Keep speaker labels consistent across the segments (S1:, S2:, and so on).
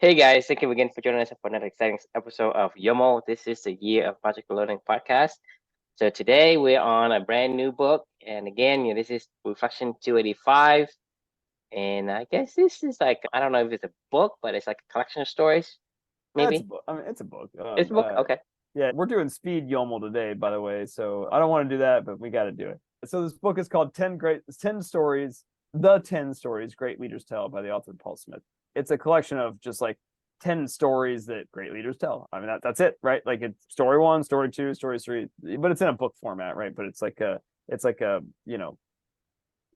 S1: Hey guys, thank you again for joining us for another exciting episode of YOMO. This is the Year of Magical Learning podcast. So today we're on a brand new book, and again, this is Reflection 285. And I guess this is like, I don't know if it's a book, but it's like a collection of stories,
S2: Yeah, it's a
S1: maybe.
S2: book. I mean, it's a book.
S1: It's a book? Okay.
S2: Yeah, we're doing speed YOML today, by the way. So I don't want to do that, but we got to do it. So this book is called 10 Stories, The 10 Stories Great Leaders Tell by the author Paul Smith. It's a collection of just like 10 stories that great leaders tell. I mean, that's it, right? Like it's story one, story two, story three, but it's in a book format, right? But it's like a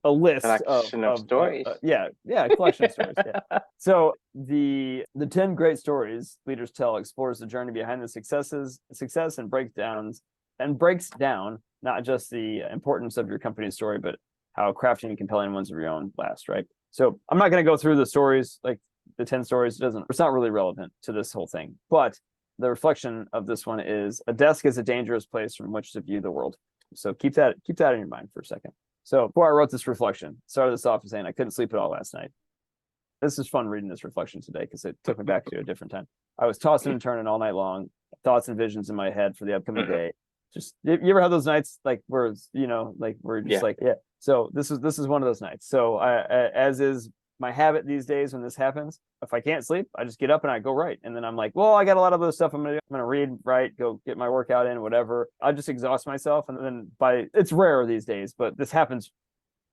S2: list
S1: Collection of stories.
S2: a collection of stories. Yeah. So the 10 great stories leaders tell explores the journey behind the success and breaks down not just the importance of your company's story, but how crafty and compelling ones of your own last, right? So I'm not going to go through the stories, like the 10 stories. It's not really relevant to this whole thing, but the reflection of this one is a desk is a dangerous place from which to view the world. So keep that in your mind for a second. So before I wrote this reflection, started this off saying I couldn't sleep at all last night. This is fun reading this reflection today because it took me back to a different time. I was tossing and turning all night long, thoughts and visions in my head for the upcoming day. Just you ever have those nights like where we're just yeah. So this is one of those nights. So as is my habit these days when this happens, if I can't sleep, I just get up and I go write. And then I'm like, well, I got a lot of other stuff I'm gonna read, write, go get my workout in, whatever. I just exhaust myself. And then it's rare these days, but this happens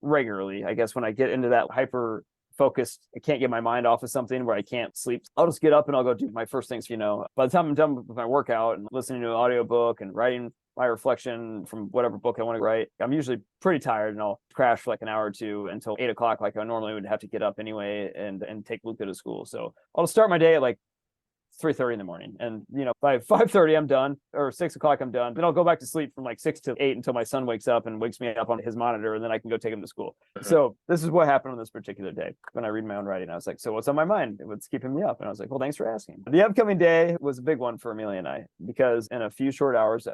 S2: regularly. I guess when I get into that hyper focused, I can't get my mind off of something where I can't sleep, I'll just get up and I'll go do my first things. By the time I'm done with my workout and listening to an audiobook and writing my reflection from whatever book I want to write, I'm usually pretty tired and I'll crash for like an hour or two until 8 o'clock, like I normally would have to get up anyway and take Luca to school. So I'll start my day at like 3:30 in the morning, and by 5:30 I'm done, or 6 o'clock I'm done. Then I'll go back to sleep from like 6 to 8 until my son wakes up and wakes me up on his monitor, and then I can go take him to school. So this is what happened on this particular day when I read my own writing. I was like, so what's on my mind? What's keeping me up? And I was like, well, thanks for asking. The upcoming day was a big one for Amelia and I, because in a few short hours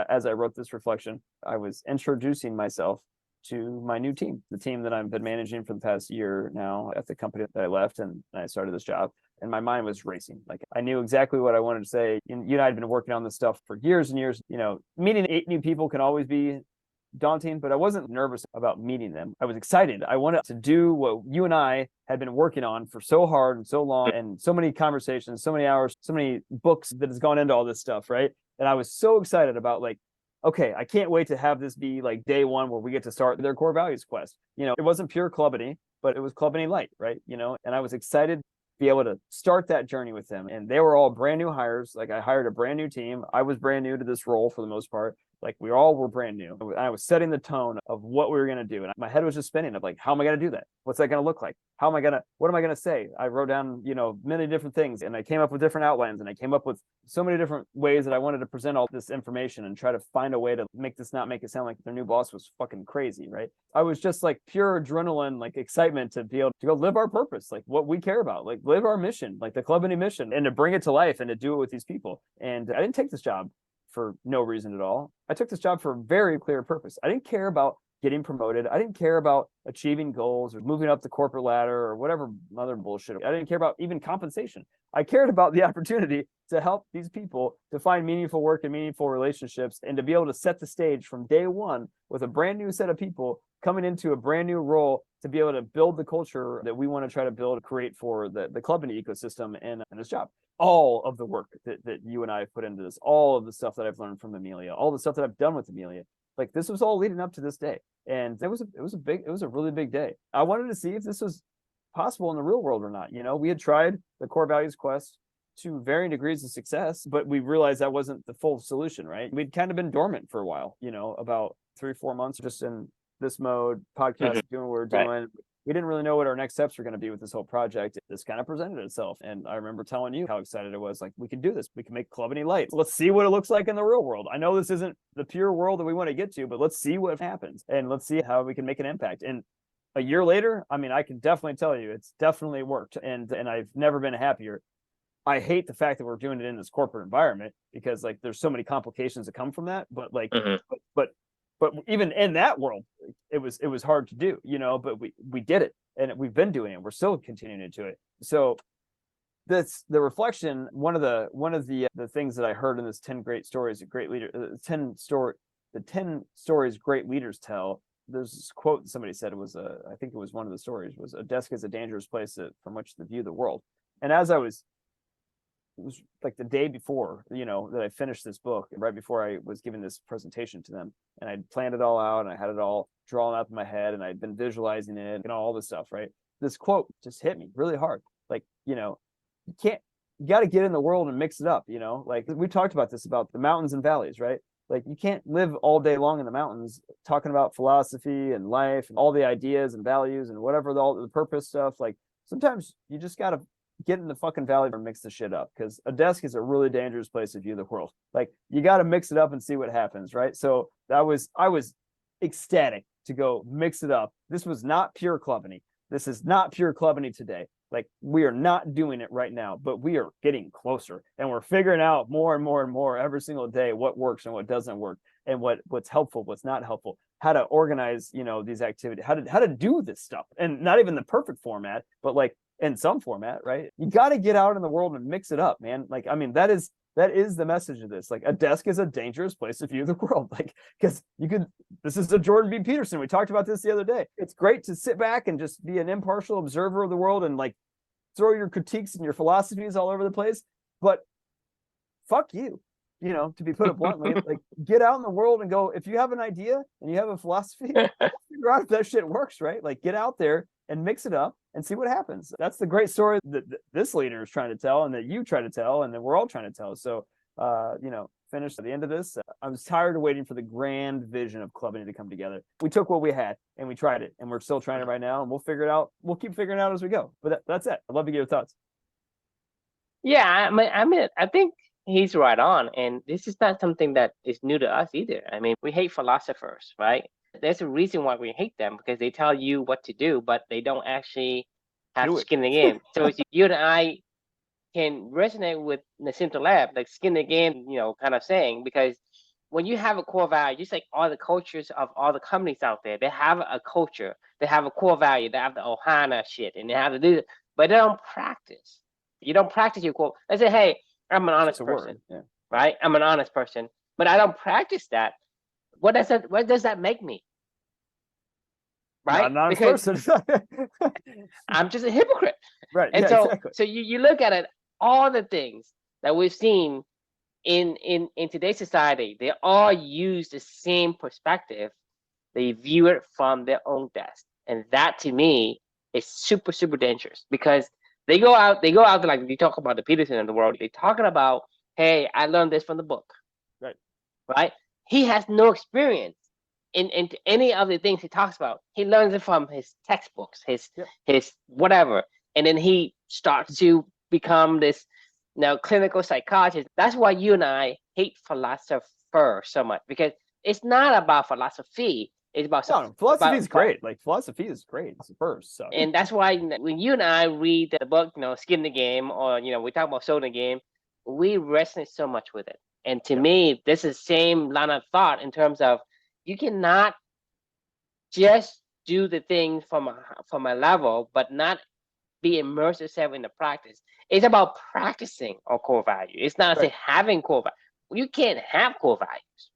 S2: as I wrote this reflection, I was introducing myself to my new team, the team that I've been managing for the past year now at the company that I left and I started this job. And my mind was racing. Like I knew exactly what I wanted to say. You and I had been working on this stuff for years and years. Meeting 8 new people can always be daunting, but I wasn't nervous about meeting them. I was excited. I wanted to do what you and I had been working on for so hard and so long, and so many conversations, so many hours, so many books that has gone into all this stuff, right? And I was so excited about like, okay, I can't wait to have this be like day one where we get to start their core values quest. It wasn't pure clubbity, but it was clubbity light, right? And I was excited to be able to start that journey with them. And they were all brand new hires. Like I hired a brand new team. I was brand new to this role for the most part. Like we all were brand new. I was setting the tone of what we were going to do. And my head was just spinning of like, how am I going to do that? What's that going to look like? What am I going to say? I wrote down, many different things, and I came up with different outlines, and I came up with so many different ways that I wanted to present all this information and try to find a way to not make it sound like their new boss was fucking crazy, right? I was just like pure adrenaline, like excitement to be able to go live our purpose, like what we care about, like live our mission, like the Club Any mission, and to bring it to life and to do it with these people. And I didn't take this job for no reason at all. I took this job for a very clear purpose. I didn't care about getting promoted. I didn't care about achieving goals or moving up the corporate ladder or whatever other bullshit. I didn't care about even compensation. I cared about the opportunity to help these people to find meaningful work and meaningful relationships, and to be able to set the stage from day one with a brand new set of people coming into a brand new role, to be able to build the culture that we want to try to create for the club and ecosystem and this job. All of the work that you and I have put into this, all of the stuff that I've learned from Amelia, all the stuff that I've done with Amelia, like this was all leading up to this day. And it was a really big day. I wanted to see if this was possible in the real world or not. We had tried the core values quest to varying degrees of success, but we realized that wasn't the full solution, right? We'd kind of been dormant for a while, about 3-4 months just in this mode, podcast, doing what we're doing. Right. We didn't really know what our next steps were going to be with this whole project. This kind of presented itself. And I remember telling you how excited I was. Like, we can do this. We can make Club Any Light. Let's see what it looks like in the real world. I know this isn't the pure world that we want to get to, but let's see what happens. And let's see how we can make an impact. And a year later, I mean, I can definitely tell you it's definitely worked. And I've never been happier. I hate the fact that we're doing it in this corporate environment, because like there's so many complications that come from that. But like, but even in that world, it was hard to do, but we did it, and we've been doing it. We're still continuing to do it. So the reflection, one of the things that I heard in this 10 great stories of great leader, the 10 stories great leaders tell. There's this quote somebody said, I think it was one of the stories, was a desk is a dangerous place from which to view the world. And as it was like the day before, that I finished this book, and right before I was giving this presentation to them, and I'd planned it all out and I had it all drawn up in my head and I'd been visualizing it and all this stuff, right? This quote just hit me really hard. Like, you got to get in the world and mix it up, like we talked about this, about the mountains and valleys, right? Like you can't live all day long in the mountains talking about philosophy and life and all the ideas and values and whatever, all the purpose stuff. Like sometimes you just got to get in the fucking valley and mix the shit up, because a desk is a really dangerous place to view the world. Like you got to mix it up and see what happens, right? So I was ecstatic to go mix it up. This was not pure clubbing. This is not pure clubbing today. Like we are not doing it right now, but we are getting closer, and we're figuring out more and more and more every single day what works and what doesn't work, and what's helpful, what's not helpful, how to organize, these activities, how to do this stuff, and not even the perfect format, but like in some format, right? You got to get out in the world and mix it up, man. Like, I mean, that is the message of this. Like a desk is a dangerous place to view the world. Like, because this is a Jordan B. Peterson. We talked about this the other day. It's great to sit back and just be an impartial observer of the world and like throw your critiques and your philosophies all over the place. But fuck you, to be put it bluntly, like get out in the world and go, if you have an idea and you have a philosophy, figure out if that shit works, right? Like get out there and mix it up and see what happens. That's the great story that this leader is trying to tell, and that you try to tell, and that we're all trying to tell. So, finish at the end of this. I was tired of waiting for the grand vision of clubbing to come together. We took what we had and we tried it, and we're still trying it right now, and we'll figure it out. We'll keep figuring it out as we go. But that's it. I'd love to get your thoughts.
S1: Yeah, I mean, I think he's right on, and this is not something that is new to us either. I mean, we hate philosophers, right? There's a reason why we hate them, because they tell you what to do, but they don't actually have skin in the game. So you and I can resonate with Nassim Taleb, like skin in the game, kind of saying, because when you have a core value, just like all the cultures of all the companies out there, they have a culture, they have a core value, they have the Ohana shit, and they have to do it, but they don't practice. You don't practice your core. I say, hey, I'm an honest person, right? I'm an honest person, but I don't practice that. What does that make me? Right?
S2: Not an honest person.
S1: I'm just a hypocrite.
S2: Right.
S1: And so you look at it, all the things that we've seen in today's society, they all use the same perspective. They view it from their own desk. And that to me is super, super dangerous, because they go out there, like you talk about the Peterson of the world, they're talking about, hey, I learned this from the book. Right? He has no experience in any of the things he talks about. He learns it from his textbooks, his whatever. And then he starts to become this clinical psychologist. That's why you and I hate philosophers so much, because it's not about philosophy. It's about
S2: philosophy is great. Like philosophy is great. It's the first. So.
S1: And that's why when you and I read the book, Skin in the Game, or we talk about Soul in the Game, we resonate so much with it. And to me, this is the same line of thought in terms of you cannot just do the things from a level, but not be immersed yourself in the practice. It's about practicing our core value. It's not say having core value. You can't have core values,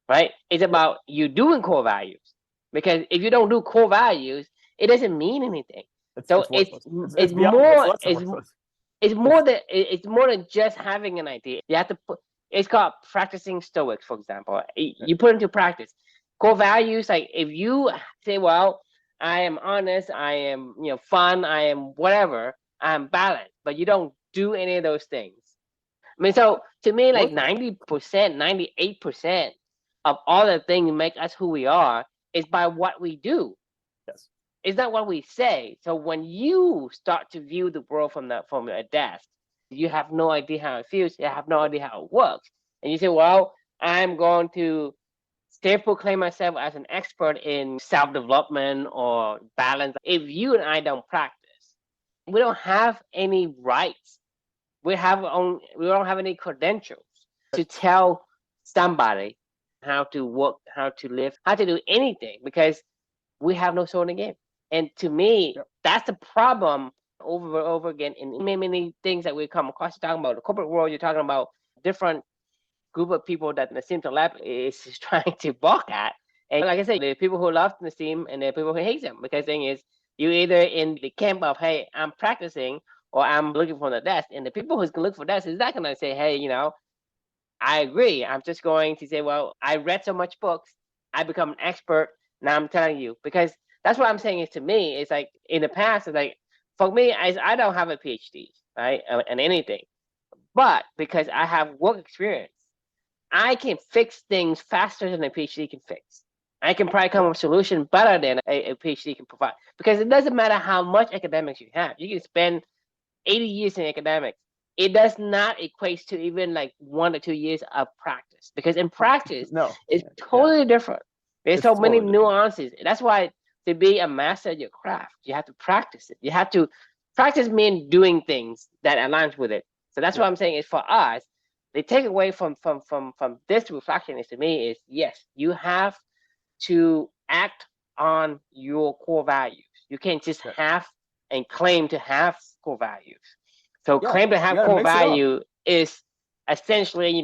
S1: right? It's about you doing core values, because if you don't do core values, it doesn't mean anything. It's more than just having an idea. You have to put. It's called practicing Stoics, for example. You put into practice core values. Like if you say, well, I am honest, I am fun, I am whatever, I'm balanced, but you don't do any of those things. I mean, so to me, like 90%, 98% of all the things that make us who we are is by what we do.
S2: Yes.
S1: It's not what we say. So when you start to view the world from a desk, you have no idea how it feels. You have no idea how it works. And you say, well, I'm going to proclaim myself as an expert in self-development or balance. If you and I don't practice, we don't have any rights. We don't have any credentials to tell somebody how to work, how to live, how to do anything, because we have no soul in the game. And to me, that's the problem over and over again in many things that we come across. You're talking about the corporate world. You're talking about different group of people that Nassim Taleb is trying to balk at. And like I said, there are people who love Nassim and there are people who hate him, because the thing is, you either in the camp of, hey, I'm practicing, or I'm looking for the desk. And the people who's going to look for desk is not going to say, hey, I agree. I'm just going to say, well, I read so much books, I become an expert. Now I'm telling you, because that's what I'm saying is, to me, it's like in the past, it's like, for me, I don't have a PhD, right, in anything. But because I have work experience, I can fix things faster than a PhD can fix. I can probably come up with a solution better than a PhD can provide. Because it doesn't matter how much academics you have. You can spend 80 years in academics. It does not equate to even like 1 or 2 years of practice. Because in practice, it's totally different. There's so many nuances. That's why to be a master of your craft, you have to practice it. You have to practice mean doing things that aligns with it. So that's what I'm saying is, for us, the takeaway from this reflection is, to me, is yes, you have to act on your core values. You can't just have and claim to have core values. So claim to have core value is essentially,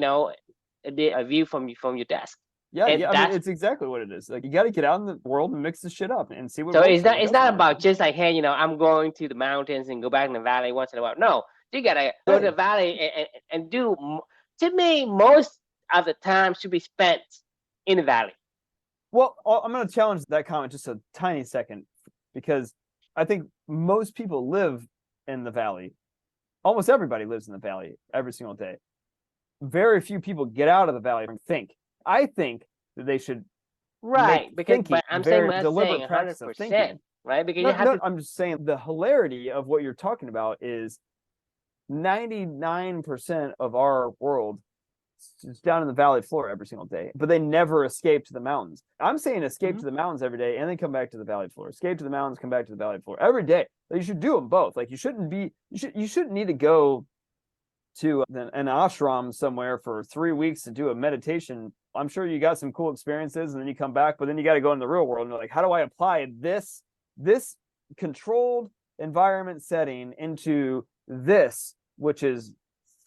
S1: a view from your desk.
S2: Yeah, I mean, it's exactly what it is. Like, you got to get out in the world and mix this shit up and see what.
S1: So it's not about just like, hey, I'm going to the mountains and go back in the valley once in a while. No, you gotta go to the valley and do. To me, most of the time should be spent in the valley.
S2: Well, I'm going to challenge that comment just a tiny second, because I think most people live in the valley. Almost everybody lives in the valley every single day. Very few people get out of the valley and think. I think that they should.
S1: Right, because I'm saying 100%, right? Because
S2: I'm just saying the hilarity of what you're talking about is 99% of our world is down in the valley floor every single day, but they never escape to the mountains. I'm saying escape to the mountains every day and then come back to the valley floor. Escape to the mountains, come back to the valley floor every day. You should do them both. Like, you shouldn't need to go to an ashram somewhere for 3 weeks to do a meditation. I'm sure you got some cool experiences and then you come back, but then you got to go in the real world and you're like, how do I apply this controlled environment setting into this, which is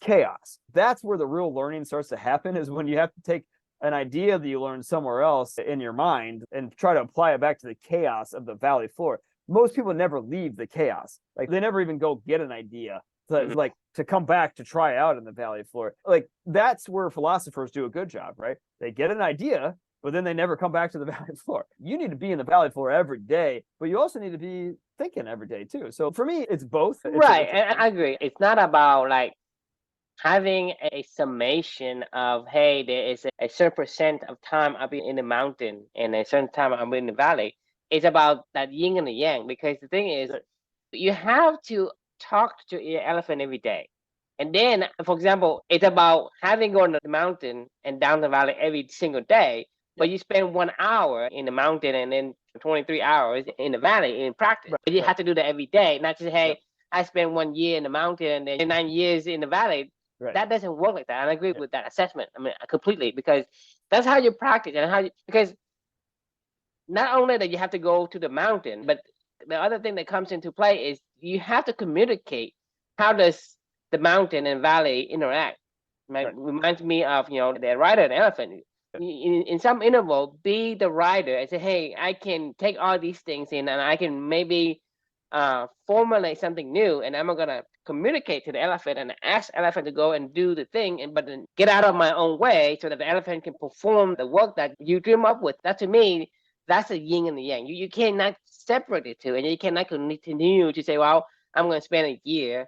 S2: chaos? That's where the real learning starts to happen, is when you have to take an idea that you learned somewhere else in your mind and try to apply it back to the chaos of the valley floor. Most people never leave the chaos. Like, they never even go get an idea to come back to try out in the valley floor. Like, that's where philosophers do a good job, right? They get an idea, but then they never come back to the valley floor. You need to be in the valley floor every day, but you also need to be thinking every day too. So for me, it's both.
S1: Right, and I agree. It's not about like having a summation of, hey, there is a certain percent of time I'll be in the mountain and a certain time I'll be in the valley. It's about that yin and the yang, because the thing is, you have to talk to your elephant every day. And then, for example, it's about having gone to the mountain and down the valley every single day, but you spend 1 hour in the mountain and then 23 hours in the valley in practice. But you have to do that every day, not just, hey, I spent 1 year in the mountain and then 9 years in the valley. That doesn't work like that. And I agree with that assessment. I mean, completely, because that's how you practice and because not only that you have to go to the mountain, but the other thing that comes into play is you have to communicate how does the mountain and valley interact. Reminds me of, the rider and elephant. In some interval, be the rider and say, hey, I can take all these things in and I can maybe formulate something new, and I'm going to communicate to the elephant and ask the elephant to go and do the thing, but then get out of my own way so that the elephant can perform the work that you dream up with. That, to me, that's a yin and the yang. You cannot separate the two, and you cannot continue to say, well, I'm going to spend a year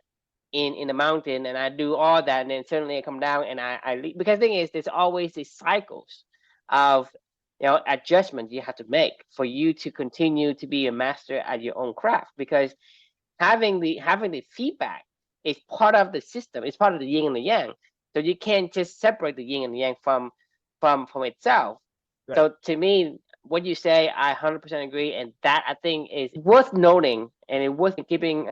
S1: in the mountain and I do all that, and then suddenly I come down and I leave. Because the thing is, there's always these cycles of adjustments you have to make for you to continue to be a master at your own craft. Because having the feedback is part of the system. It's part of the yin and the yang. So you can't just separate the yin and the yang from itself. Right. So to me, what you say, I 100% agree, and that I think is worth noting and it worth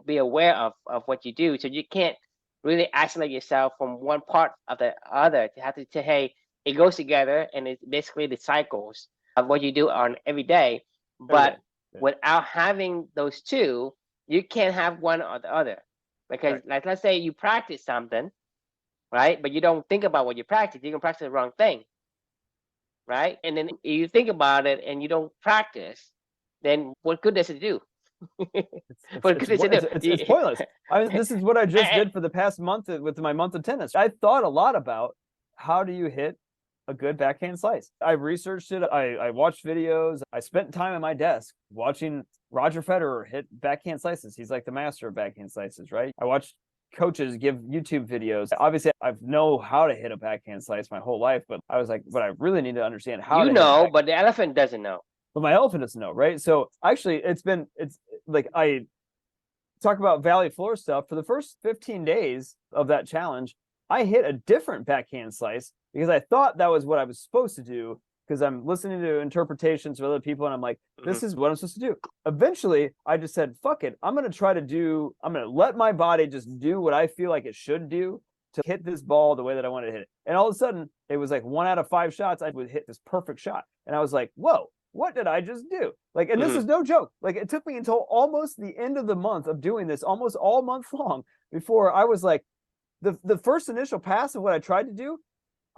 S1: be aware of what you do. So you can't really isolate yourself from one part of the other. You have to say, hey, it goes together, and it's basically the cycles of what you do on every day. But without having those two, You can't have one or the other, because
S2: Right.
S1: like let's say you practice something, right? But you don't think about what you practice. You can practice the wrong thing, right? And then you think about it and you don't practice, then what good does it do? What good does it do?
S2: It's pointless. This is what I just
S1: And-
S2: did for the past month with my month of tennis. I thought a lot about how do you hit a good backhand slice. I researched it. I watched videos. I spent time at my desk watching Roger Federer hit backhand slices. He's like the master of backhand slices, right? I watched coaches give YouTube videos. Obviously, I know how to hit a backhand slice my whole life, but I was like, but I really need to understand how to hit a backhand.
S1: but the elephant doesn't know.
S2: But my elephant doesn't know, right? So actually, it's like I talk about valley floor stuff. For the first 15 days of that challenge, I hit a different backhand slice because I thought that was what I was supposed to do, because I'm listening to interpretations of other people and I'm like, this is what I'm supposed to do. Eventually, I just said, fuck it. I'm going to let my body just do what I feel like it should do to hit this ball the way that I want to hit it. And all of a sudden, it was like 1 out of 5 shots, I would hit this perfect shot. And I was like, whoa, what did I just do? Like, and this is no joke. Like, it took me until almost the end of the month of doing this, almost all month long, before I was like, the first initial pass of what I tried to do,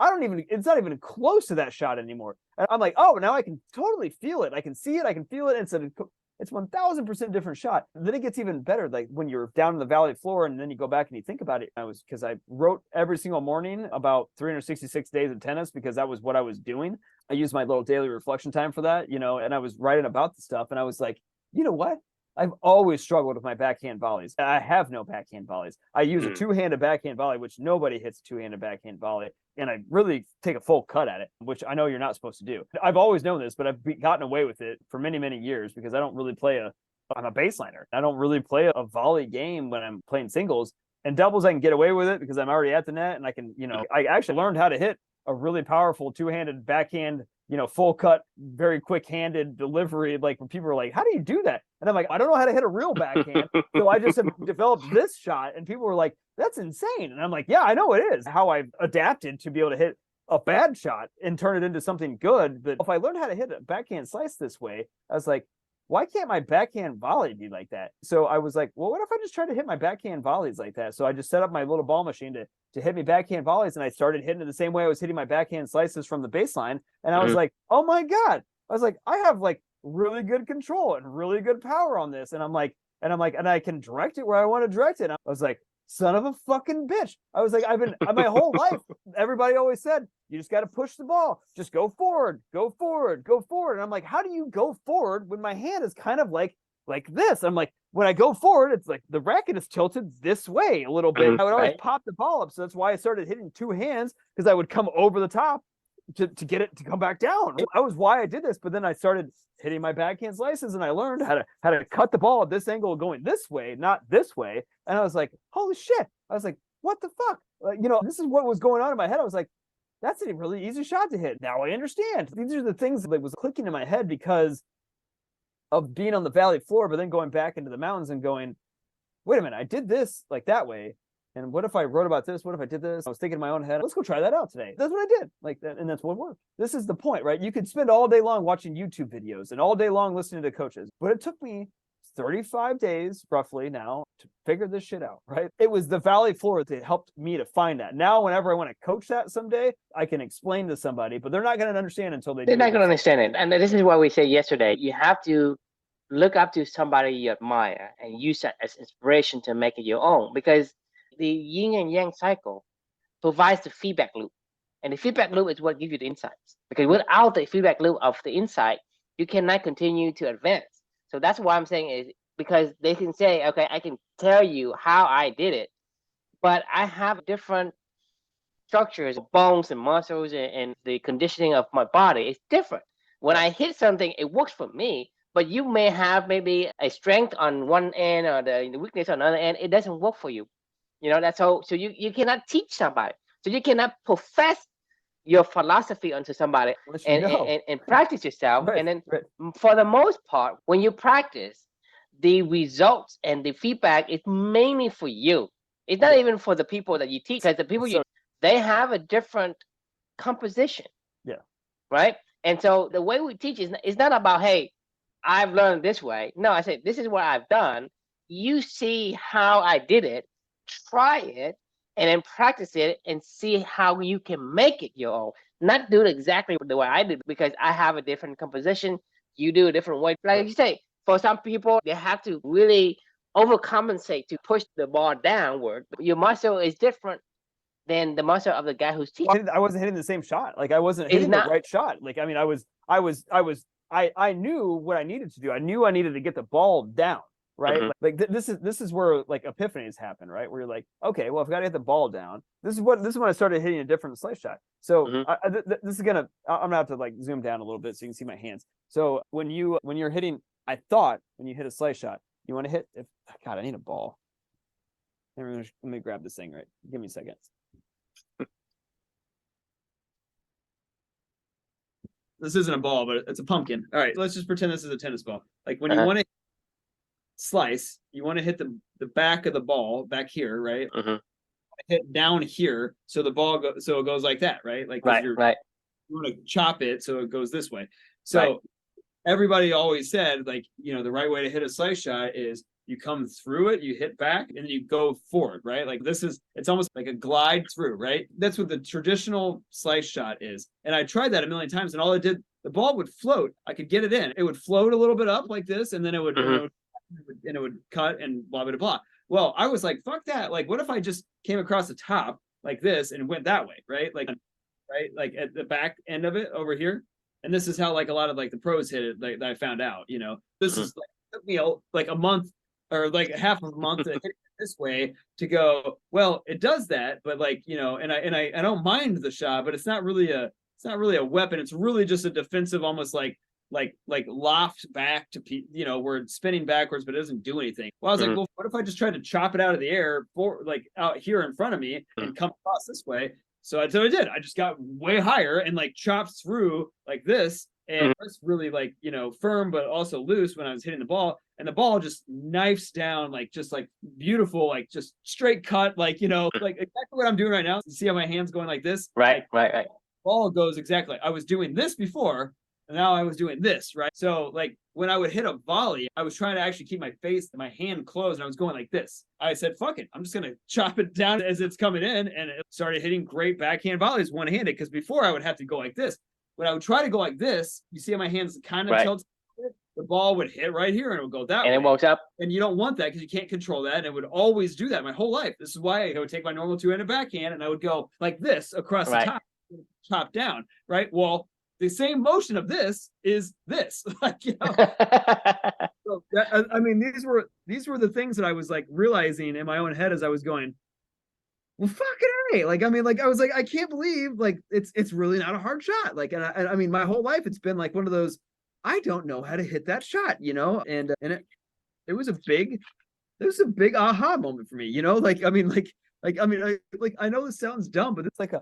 S2: it's not even close to that shot anymore. And I'm like, oh, now I can totally feel it. I can see it. I can feel it. It's 1000% different shot. And then it gets even better. Like when you're down in the valley floor and then you go back and you think about it. Because I wrote every single morning about 366 days of tennis, because that was what I was doing. I used my little daily reflection time for that, and I was writing about the stuff. And I was like, you know what? I've always struggled with my backhand volleys. I have no backhand volleys. I use a two-handed backhand volley, which nobody hits a two-handed backhand volley. And I really take a full cut at it, which I know you're not supposed to do. I've always known this, but I've gotten away with it for many, many years because I don't really I'm a baseliner. I don't really play a volley game when I'm playing singles. And doubles, I can get away with it because I'm already at the net and I can, I actually learned how to hit a really powerful two-handed backhand, full cut, very quick-handed delivery. Like when people are like, how do you do that? And I'm like, I don't know how to hit a real backhand. So I just have developed this shot. And people were like, that's insane. And I'm like, yeah, I know it is. How I've adapted to be able to hit a bad shot and turn it into something good. But if I learned how to hit a backhand slice this way, I was like, why can't my backhand volley be like that? So I was like, well, what if I just try to hit my backhand volleys like that? So I just set up my little ball machine to hit me backhand volleys, and I started hitting it the same way I was hitting my backhand slices from the baseline. And I was like, oh my God. I was like, I have like really good control and really good power on this. And I can direct it where I want to direct it. And I was like, son of a fucking bitch. I was like, my whole life, everybody always said, you just got to push the ball. Just go forward, go forward, go forward. And I'm like, how do you go forward when my hand is kind of like this? I'm like, when I go forward, it's like the racket is tilted this way a little bit. I would always pop the ball up. So that's why I started hitting two hands, because I would come over the top to get it to come back down. That was why I did this. But then I started hitting my backhand slices and I learned how to cut the ball at this angle going this way, not this way. And I was like, holy shit. I was like, what the fuck? This is what was going on in my head. I was like, that's a really easy shot to hit. Now I understand. These are the things that was clicking in my head because of being on the valley floor, but then going back into the mountains and going, wait a minute, I did this like that way. And what if I wrote about this? What if I did this? I was thinking in my own head, let's go try that out today. That's what I did. Like that, and that's what worked. This is the point, right? You could spend all day long watching YouTube videos and all day long listening to coaches, but it took me 35 days roughly now to figure this shit out, right? It was the valley floor that helped me to find that. Now, whenever I want to coach that someday, I can explain to somebody, but they're not going to understand until they're
S1: not going to understand it. And this is what we said yesterday. You have to look up to somebody you admire and use that as inspiration to make it your own, because the yin and yang cycle provides the feedback loop. And the feedback loop is what gives you the insights. Because without the feedback loop of the insight, you cannot continue to advance. So that's what I'm saying is, because they can say, okay, I can tell you how I did it, but I have different structures, bones and muscles, and the conditioning of my body is different. When I hit something, it works for me, but you may have maybe a strength on one end or the weakness on the other end. It doesn't work for you. That's how. So you cannot teach somebody. So you cannot profess your philosophy onto somebody and practice yourself.
S2: Right,
S1: and then for the most part, when you practice, the results and the feedback is mainly for you. It's not even for the people that you teach, because the people they have a different composition.
S2: Yeah.
S1: Right. And so the way we teach is not about, hey, I've learned this way. No, I say, this is what I've done. you see how I did it, try it, and then practice it and see how you can make it your own. Not do it exactly the way I did because I have a different composition. You do a different way. Like you say, for some people, they have to really overcompensate to push the ball downward. Your muscle is different than the muscle of the guy who's teaching.
S2: I wasn't hitting the same shot. Like I wasn't
S1: It's
S2: hitting the
S1: not.
S2: right shot. Like I mean, I knew what I needed to do. I knew I needed to get the ball down, right?
S1: Mhm.
S2: Like this is where like epiphanies happen, right? Where you're like, okay, well, if I got to get the ball down, this is when I started hitting a different slice shot. So
S1: Mhm.
S2: this is gonna, I'm gonna have to like zoom down a little bit so you can see my hands. So when you're hitting, I thought when you hit a slice shot, you want to hit. God, I need a ball. Let me grab this thing. Right, give me a second. This isn't a ball, but it's a pumpkin. All right, let's just pretend this is a tennis ball. Like when you want to slice, you want to hit the back of the ball back here, right? Hit down here, so the ball so it goes like that, right? Like
S1: Right.
S2: you want to chop it so it goes this way. So everybody always said, like, the right way to hit a slice shot is you come through it, you hit back, and then you go forward, right? Like it's almost like a glide through, right? That's what the traditional slice shot is. And I tried that a million times, and all it did, the ball would float. I could get it in. It would float a little bit up like this, and then it would, and it would cut and blah, blah, blah. Well, I was like, fuck that. Like, what if I just came across the top like this and went that way, right? Like at the back end of it over here. And this is how like a lot of like the pros hit it, like that I found out, this is like, took me like a month or like half of a month to hit it this way to go, well, it does that, but like, and I don't mind the shot, but it's not really a weapon. It's really just a defensive, almost like loft back to, where it's spinning backwards, but it doesn't do anything. Well, I was like, well, what if I just tried to chop it out of the air for like out here in front of me and come across this way? So I did. I just got way higher and like chopped through like this. And it's really like, firm, but also loose when I was hitting the ball. And the ball just knifes down, like just like beautiful, like just straight cut, like, like exactly what I'm doing right now. You see how my hand's going like this?
S1: Right.
S2: Ball goes exactly. I was doing this before, and now I was doing this, right? So like when I would hit a volley, I was trying to actually keep my hand closed, and I was going like this. I said, fuck it. I'm just going to chop it down as it's coming in, and it started hitting great backhand volleys one-handed, because before I would have to go like this. When I would try to go like this, you see how my hands kind of tilted? The ball would hit right here, and it would go that way.
S1: And it walks up.
S2: And you don't want that because you can't control that. And it would always do that my whole life. This is why I would take my normal two-handed backhand, and I would go like this across the top, chop down, right? Well, the same motion of this is this. Like, so I mean, these were the things that I was like realizing in my own head as I was going, well, fucking A. Like, I mean, like, I was like, I can't believe like it's really not a hard shot. Like, and I mean, my whole life it's been like one of those, I don't know how to hit that shot, and it was a big aha moment for me, like, I mean, I know this sounds dumb, but it's like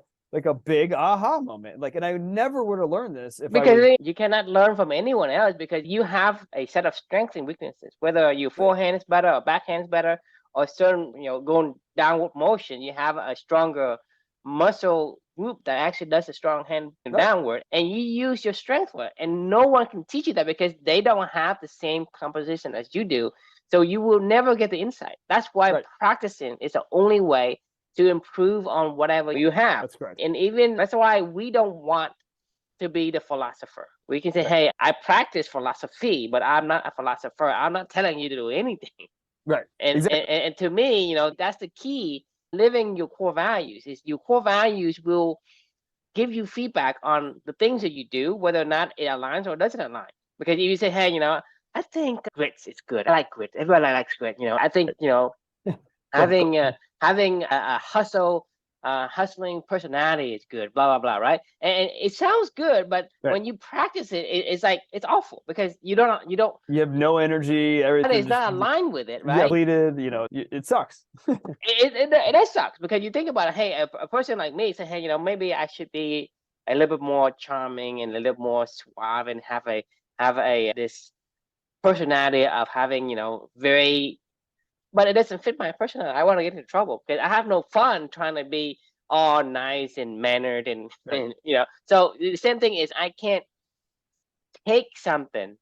S2: a big aha moment. Like, and I never would have learned this
S1: because you cannot learn from anyone else, because you have a set of strengths and weaknesses, whether your forehand is better or backhand is better, or certain, going downward motion, you have a stronger muscle group that actually does a strong hand downward, and you use your strength for it. And no one can teach you that because they don't have the same composition as you do. So you will never get the insight. That's why practicing is the only way to improve on whatever you have.
S2: That's correct.
S1: And even that's why we don't want to be the philosopher. We can say, hey, I practice philosophy, but I'm not a philosopher. I'm not telling you to do anything.
S2: Right.
S1: And,
S2: exactly.
S1: and to me, that's the key. Living your core values is your core values will give you feedback on the things that you do, whether or not it aligns or doesn't align. Because if you say, hey, I think grits is good. I like grit. Everybody likes grit. I think, having a hustling personality is good, blah, blah, blah, right? And it sounds good, but when you practice it, it's like, it's awful because you
S2: have no energy. Everything
S1: is not aligned with it, right?
S2: Depleted, it sucks.
S1: It sucks because you think about it. Hey, a person like me say, hey, maybe I should be a little bit more charming and a little more suave and have this personality of having, very, but it doesn't fit my personality. I want to get into trouble because I have no fun trying to be all nice and mannered and so the same thing is I can't take something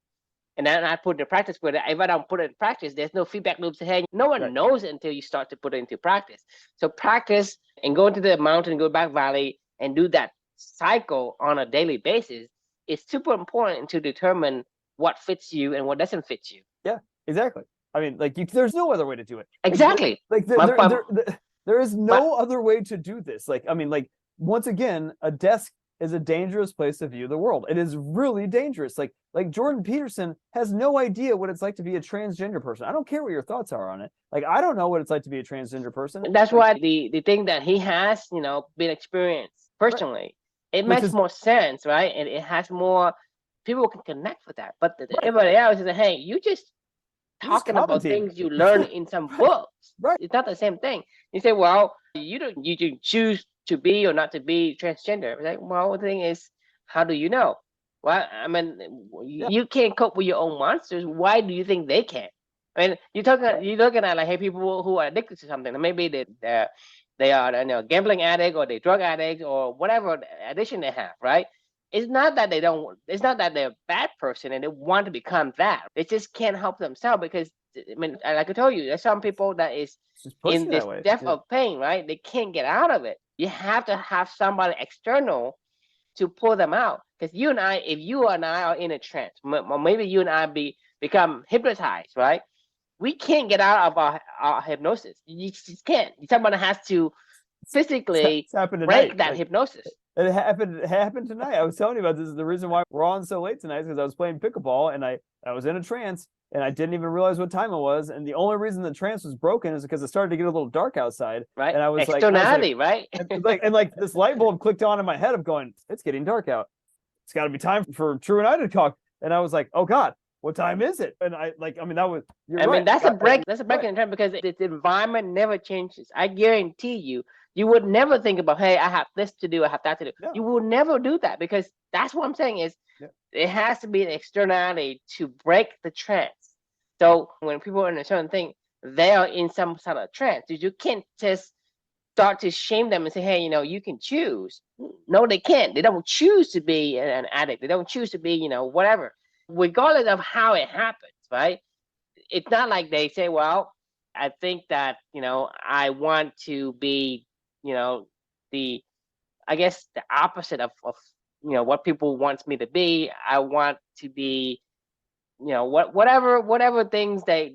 S1: and then I put it in practice. But if I don't put it in practice, there's no feedback loop to hey, no one knows it until you start to put it into practice. So practice and go to the mountain, go back valley, and do that cycle on a daily basis is super important to determine what fits you and what doesn't fit you.
S2: Yeah, exactly. I mean, like there's no other way to do it.
S1: Exactly.
S2: There is no other way to do this. Like, I mean, like once again, a desk is a dangerous place to view the world. It is really dangerous. Like Jordan Peterson has no idea what it's like to be a transgender person. I don't care what your thoughts are on it. Like, I don't know what it's like to be a transgender person.
S1: That's why the thing that he has, been experienced personally, it makes more sense, right? And it has more people can connect with that. But everybody else is like, hey, you just talking about things you learn in some books.
S2: Right.
S1: It's not the same thing. You say, well, you can choose to be or not to be transgender. Like, well, the thing is, how do you know? Well, I mean, you can't cope with your own monsters. Why do you think they can? I mean, you're looking at like, hey, people who are addicted to something. Maybe they are gambling addict or they drug addicts or whatever addiction they have, right? It's not that they're a bad person and they want to become that. They just can't help themselves because, I mean, like I told you, there's some people that is in this depth of pain, right? They can't get out of it. You have to have somebody external to pull them out. Because if you and I are in a trance, or maybe you and I become hypnotized, right? We can't get out of our hypnosis. You just can't. Somebody has to physically break that hypnosis.
S2: It happened tonight. I was telling you about this. The reason why we're on so late tonight is because I was playing pickleball and I was in a trance and I didn't even realize what time it was. And the only reason the trance was broken is because it started to get a little dark outside.
S1: Right.
S2: And I was
S1: externality, right?
S2: and this light bulb clicked on in my head of going, it's getting dark out. It's got to be time for True and I to talk. And I was like, oh God, what time is it? And
S1: that's a break. That's a break in time because the environment never changes. I guarantee you. You would never think about, hey, I have this to do, I have that to do. No. You will never do that because that's what I'm saying is it has to be an externality to break the trance. So when people are in a certain thing, they are in some sort of trance. You can't just start to shame them and say, hey, you can choose. No, they can't. They don't choose to be an addict. They don't choose to be, whatever. Regardless of how it happens, right? It's not like they say, well, I think that, I want to be the opposite of what people wants me to be. I want to be, whatever things they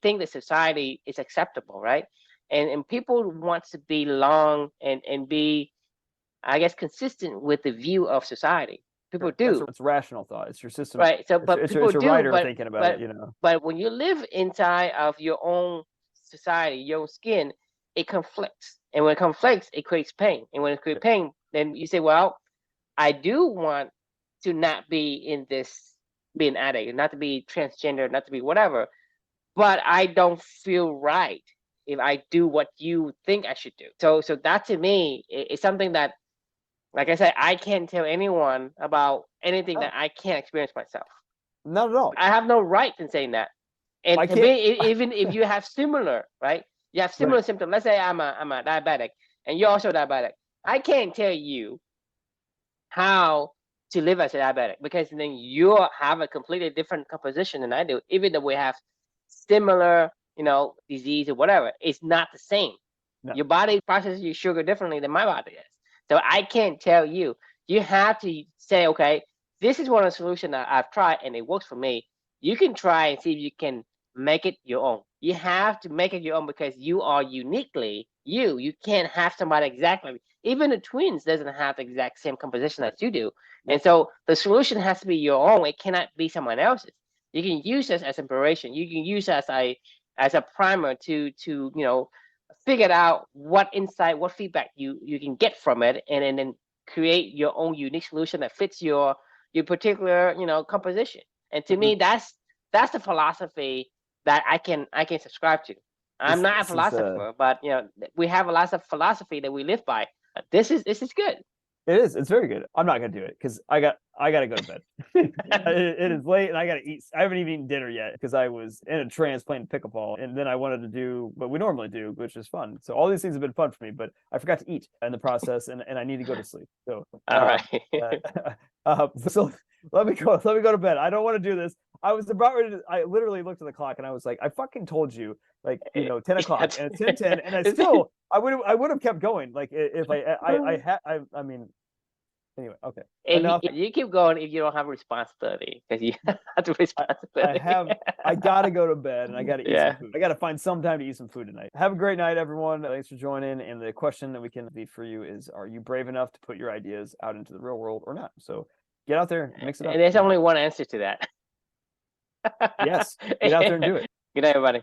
S1: think the society is acceptable, right? And people want to belong and be, I guess, consistent with the view of society. People do.
S2: It's rational thought. It's your system,
S1: right? So, but people
S2: do. Writer thinking about it,
S1: But when you live inside of your own society, your own skin, it conflicts. And when it conflicts, it creates pain. And when it creates pain, then you say, well, I do want to not be in this, be an addict, not to be transgender, not to be whatever, but I don't feel right if I do what you think I should do. So that to me is something that, like I said, I can't tell anyone about anything that I can't experience myself.
S2: Not at all.
S1: I have no right in saying that. And to me, even if you have similar, right? You have similar symptoms. Let's say I'm a diabetic and you're also diabetic. I can't tell you how to live as a diabetic because then you have a completely different composition than I do. Even though we have similar, disease or whatever, it's not the same. No. Your body processes your sugar differently than my body is. So I can't tell you. You have to say, okay, this is one of the solutions that I've tried and it works for me. You can try and see if you can make it your own. You have to make it your own because you are uniquely you. You can't have somebody exactly. Even the twins doesn't have the exact same composition as you do. And so the solution has to be your own. It cannot be someone else's. You can use this as inspiration. You can use as a primer to figure out what insight, what feedback you can get from it, and then create your own unique solution that fits your particular composition. And to me, that's the philosophy that I can subscribe to. I'm not a philosopher, but we have a lot of philosophy that we live by. This is good.
S2: It is. It's very good. I'm not gonna do it because I got to go to bed. It is late and I got to eat. I haven't even eaten dinner yet because I was in a trance playing pickleball, and then I wanted to do what we normally do, which is fun. So all these things have been fun for me, but I forgot to eat in the process, and I need to go to sleep. So
S1: All right.
S2: so let me go. Let me go to bed. I don't want to do this. I was about ready to. I literally looked at the clock and I was like, I fucking told you, like 10 o'clock, and it's 10:10, and I would have kept going, like if I mean. Anyway, okay.
S1: And you keep going if you don't have responsibility, because you have the responsibility.
S2: I gotta go to bed and I gotta eat
S1: Yeah.
S2: some food. I gotta find some time to eat some food tonight. Have a great night, everyone. Thanks for joining. And the question that we can leave for you is, are you brave enough to put your ideas out into the real world or not? So get out there, mix it up.
S1: And there's only one answer to that.
S2: Yes. Get out there and do it.
S1: Good night, everybody.